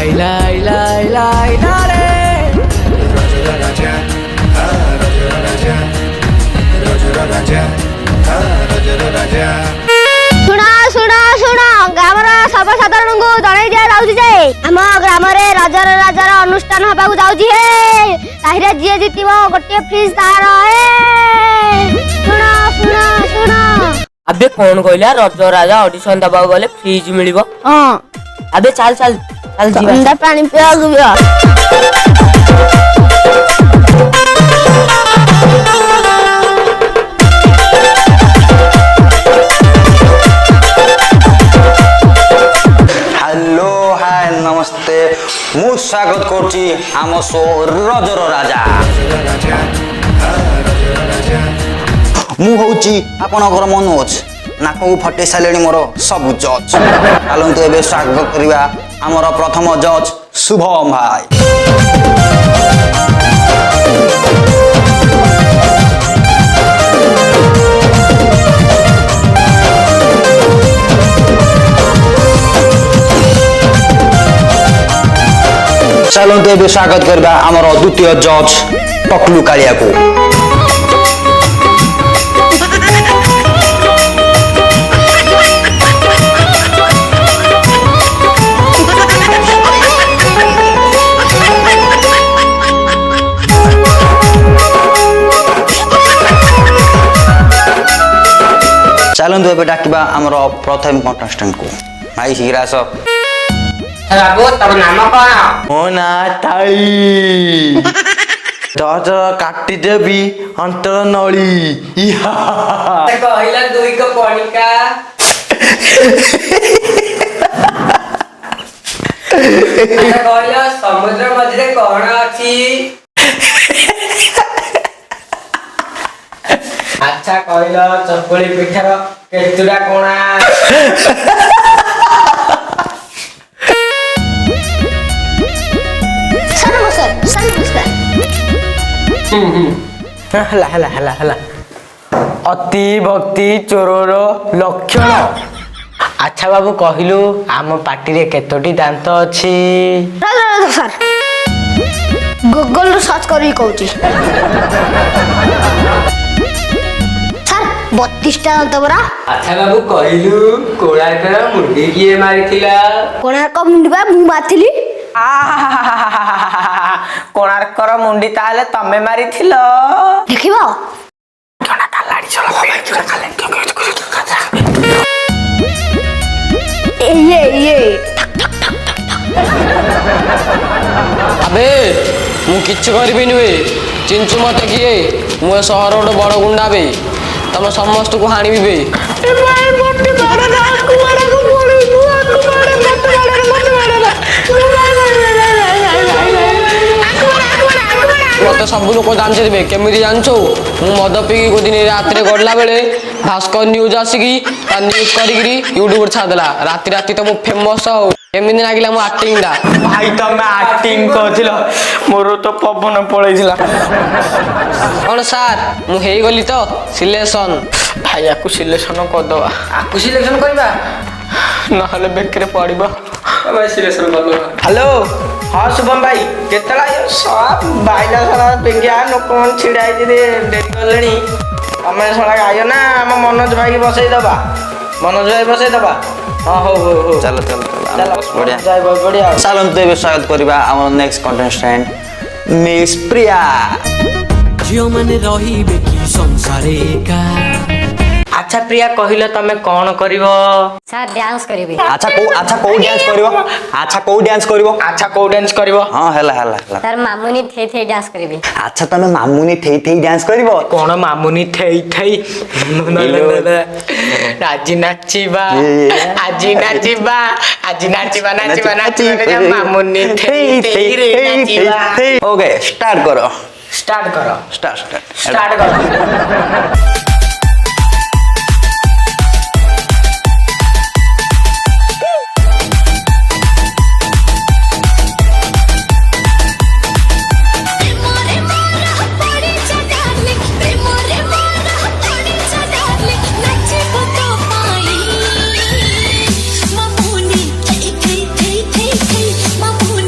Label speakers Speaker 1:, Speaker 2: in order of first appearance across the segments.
Speaker 1: ଆଇଲା ଆଇଲା ଆଇଲା ଆଇଲା ରେ
Speaker 2: ରଜର ରାଜା ରଜର ରାଜା ରଜର ରାଜା ରଜର ରାଜା।
Speaker 3: ଶୁଣ ଶୁଣ ଶୁଣ ଗ୍ରାମର ସର୍ବସାଧାରଣଙ୍କୁ ଜଣାଇ ଦିଆଯାଉଛି ଯେ ଆମ ଗ୍ରାମରେ ରଜର ରାଜାର ଅନୁଷ୍ଠାନ ହେବାକୁ ଯାଉଛି। ହେ ତାହିରେ ଯିଏ ଜିତିବ ଗୋଟିଏ ଫ୍ରିଜ୍ ତାର। ଶୁଣ ଶୁଣ ଶୁଣ
Speaker 1: ଆବେ କଣ କହିଲା ରଜ ରାଜା ଅଡିସନ ଦବାକୁ ଗଲେ ଫ୍ରିଜ ମିଳିବ?
Speaker 3: ହଁ
Speaker 1: ଆବେ ଚାଲ ଚାଲ ଚାଲ ଯିବା।
Speaker 3: ଥଣ୍ଡା ପାଣି ପିଇବାକୁ ଯିବା।
Speaker 4: हेलो हाय नमस्ते मु स्वागत करुच्ची आम शो रजर राजा। मु होची आपनकर मनोज नाक फटे सारे मोर सब जज। चलतु ए स्वागत करवा आमर प्रथम जज शुभम भाई। चलते ए स्वागत करवा आमर द्वितीय जज पकलू कालिया को। चलतु ए डाकवा आमर प्रथम कंटेस्टेंट को भाई शीघ्र
Speaker 1: ବାବୁ ତମ ନାମ କଣ?
Speaker 5: ମୋ ନାଁ ତାଳି ଦର କାଟିଦେବି ଅନ୍ତର ନଳି।
Speaker 1: କହିଲା ଦୁଇ କ ପଣିକା କହିଲ ସମୁଦ୍ର ମଝିରେ କଣ ଅଛି? ଆଚ୍ଛା କହିଲ ଚକୁଳି ପିଠାର କେତୁଟା କୋଣା?
Speaker 5: ହେଲା ହେଲା ହେଲା ହେଲା ଅତି ଭକ୍ତି ଚୋରର ଲକ୍ଷଣ। ଆଚ୍ଛା ବାବୁ କହିଲୁ ଆମ ପାଟିରେ କେତୋଟି ଦାନ୍ତ ଅଛି?
Speaker 3: ସାର୍ ଗୁଗଲରୁ ସର୍ଚ୍ଚ କରିକି କହୁଛି। ସାର୍ 32ଟା ଦାନ୍ତ ପରା।
Speaker 1: ଆଚ୍ଛା ବାବୁ କହିଲୁ କୋଣାର୍କର ମୁଣ୍ଡି କିଏ ମାରିଥିଲା?
Speaker 3: କୋଣାର୍କ ମୁଣ୍ଡି ବା ମୁଁ ମାରିଥିଲି।
Speaker 5: କୋଣାର୍କର ମୁଣ୍ଡି ତାହେଲେ ତମେ ମାରିଥିଲ?
Speaker 3: ଦେଖିବ
Speaker 1: ଆବେ ମୁଁ କିଛି କରିବିନି ବେ। ଚିଞ୍ଚୁ ମତେ କିଏ? ମୁଁ ଏ ସହର ଗୋଟେ ବଡ ଗୁଣ୍ଡା ବେ। ତମ ସମସ୍ତଙ୍କୁ ହାଣିବି ବେ। ମତେ ସବୁ ଲୋକ ଜାଣିଛନ୍ତି କେମିତି ଜାଣିଛୁ? ମୁଁ ମଦ ପିଇକି ଗୋଦିନ ରାତିରେ ଗଡିଲା ବେଳେ ଭାସ୍କର ନ୍ୟୁଜ ଆସିକି ତା ନ୍ୟୁଜ କରିକିରି ୟୁଟ୍ୟୁବରେ ଛାଡ଼ିଦେଲା। ରାତି ରାତି ତ ମୁଁ ଫେମସ ଆଉ। କେମିତି ଲାଗିଲା ମୋ ଆକ୍ଟିଂଟା?
Speaker 5: ଭାଇ ତମେ ଆକ୍ଟିଂ କରିଥିଲ, ମୋର ତ ପବନ ପଳେଇଥିଲା।
Speaker 1: କଣ ସାର୍ ମୁଁ ହେଇଗଲି ତ ସିଲେକ୍ସନ?
Speaker 5: ଭାଇ ଆକୁ ସିଲେକ୍ସନ କରିଦବା।
Speaker 1: ଆକୁ ସିଲେକ୍ସନ କରିବା
Speaker 5: ନହେଲେ ବେକରେ ପଡିବ।
Speaker 1: ସିଲେକ୍ସନ କରିଦବା।
Speaker 5: ହ୍ୟାଲୋ ହଁ ଶୁଭମ ଭାଇ କେତେବେଳେ ବାଇଲା ସାରା ବେଗିଆ ଲୋକମାନେ ଛିଡା ହେଇଛି ଡେରି କଲେଣି। ତମେ ଶଳା ଗାଇବ ନା ଆମ ମନୋଜ ଭାଇକି ବସେଇଦବା? ମନୋଜ ଭାଇ ବସେଇଦବା? ହଁ ହଉ ହଉ ହଉ
Speaker 4: चलो चलो
Speaker 5: ଚାଲ
Speaker 4: बढ़िया
Speaker 5: ଯାଇ ବଢିଆ।
Speaker 4: चलते ए स्वागत करवा आमर नेक्स्ट कंटेस्टेंट मिस प्रिया।
Speaker 1: झियो माने रहिबे कि संसारे एका।
Speaker 5: ଆଚ୍ଛା ପ୍ରିୟା କହିଲ ତମେ କଣ କରିବ?
Speaker 3: ସାର୍ ଡ୍ୟାନ୍ସ କରିବି।
Speaker 4: अच्छा को डांस करिवो? अच्छा को डांस करिवो?
Speaker 5: ଆଚ୍ଛା କୋଉ ଡ୍ୟାନ୍ସ କରିବ?
Speaker 4: हां हला हला हला।
Speaker 3: ସାର୍ ମାମୁନି ଥେଇ ଥେଇ ଡ୍ୟାନ୍ସ କରିବି।
Speaker 4: अच्छा तमे मामुनी थेई थेई डांस करिवो?
Speaker 5: କଣ ମାମୁନି ଥେଇ ଥେଇ? ଆଜି ନାଚିବା ଆଜି ନାଚିବା ଆଜି ନାଚିବା ନାଚିବା ନାଚିବା ମାମୁନି ଥେଇ ଥେଇ ରେ ନାଚିବା।
Speaker 4: ओके स्टार्ट करो।
Speaker 5: ଷ୍ଟାର୍ଟ କର
Speaker 4: स्टार्ट
Speaker 5: ଷ୍ଟାର୍ଟ କର।
Speaker 6: Mamuni,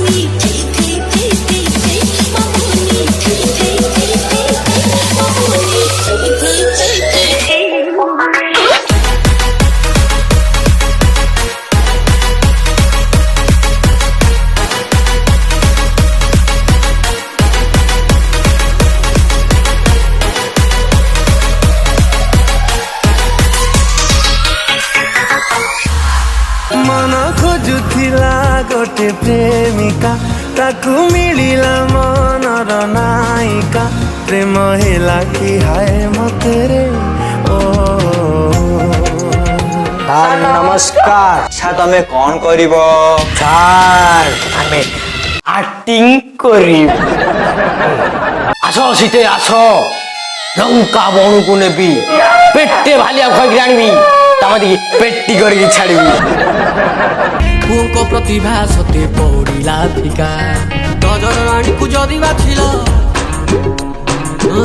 Speaker 2: ପ୍ରେମିକା ତାକୁ ମିଳିଲା ମନର ନାୟିକା ପ୍ରେମ ହେଲା କି ହାୟ ମତେ ରେ ଓ
Speaker 4: ସାର୍ ନମସ୍କାର। ଆଚ୍ଛା ତମେ କଣ କରିବ?
Speaker 1: ସାର୍ ଆମେ ଆକ୍ଟିଂ କରିବୁ। ଆସ ଶୀତେ ଆସ, ଲଙ୍କା ବଣକୁ ନେବି, ପେଟେ ଭାଲିଆ ଖୋଇକି ଆଣିବି, ତମେ ପେଟି କରିକି ଛାଡ଼ିବି।
Speaker 6: ପୁଅଙ୍କ ପ୍ରତିଭା ସତେ ପଡ଼ିଲା ଫିକା, ଗଜର ରାଣୀକୁ ଯଦି ବାଛିଲ,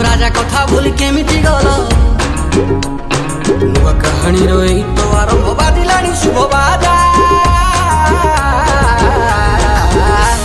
Speaker 6: ରାଜା କଥା ଭୁଲି କେମିତି ଗଲ? ନୂଆ କାହାଣୀର ଏଇଟା